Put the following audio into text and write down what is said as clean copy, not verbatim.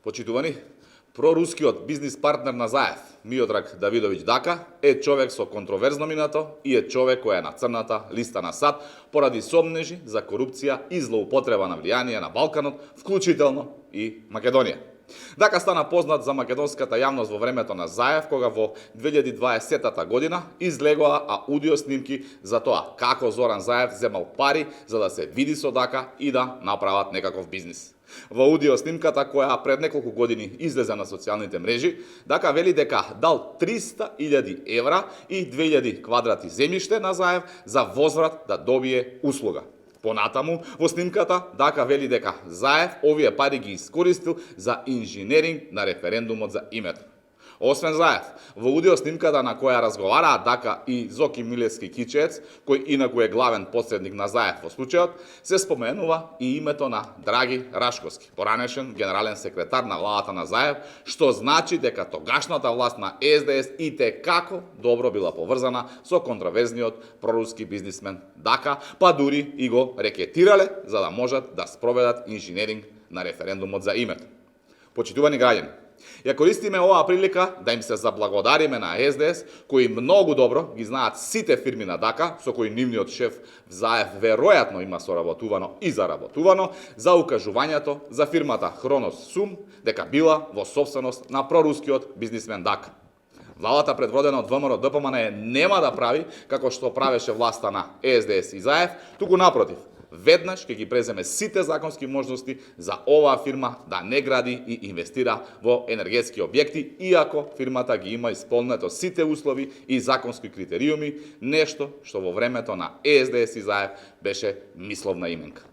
Почитувани, прорускиот бизнис партнер на Заев, Миодраг Давидовиќ Дака, е човек со контроверзно минато и е човек кој е на црната листа на САД поради сомнежи за корупција и злоупотреба на влијание на Балканот, вклучително и Македонија. Дака стана познат за македонската јавност во времето на Заев, кога во 2020 година излегоа аудио снимки за тоа како Зоран Заев земал пари за да се види со Дака и да направат некаков бизнис. Во аудио снимката која пред неколку години излезе на социјалните мрежи, Дака вели дека дал 300.000 евра и 2000 квадрати земјиште на Заев за возврат да добие услуга. Понатаму, во снимката, Дака вели дека Заев овие пари ги искористил за инженеринг на референдумот за името. Освен Заев, во аудио снимката на која разговараа Дака и Зоки Милевски Кичеец, кој инаку е главен посредник на Заев во случајот, се споменува и името на Драги Рашковски, поранешен генерален секретар на владата на Заев, што значи дека тогашната власт на СДС и те како добро била поврзана со контроверзниот проруски бизнисмен Дака, па дури и го рекетирале за да можат да спроведат инженеринг на референдумот за името. Почитувани граѓани, ја користиме оваа прилика да им се заблагодариме на СДС, кои многу добро ги знаат сите фирми на Дака, со кои нивниот шеф Заев веројатно има соработувано и заработувано, за укажувањето за фирмата Хронос Сум дека била во собственост на прорускиот бизнисмен Дака. Владата предводена од ВМРО ДПМН нема да прави како што правеше власта на СДС и Заев, туку напротив, веднаш ќе ги преземе сите законски можности за оваа фирма да не гради и инвестира во енергетски објекти, иако фирмата ги има исполнето сите услови и законски критериуми, нешто што во времето на СДС и Заев беше мисловна именка.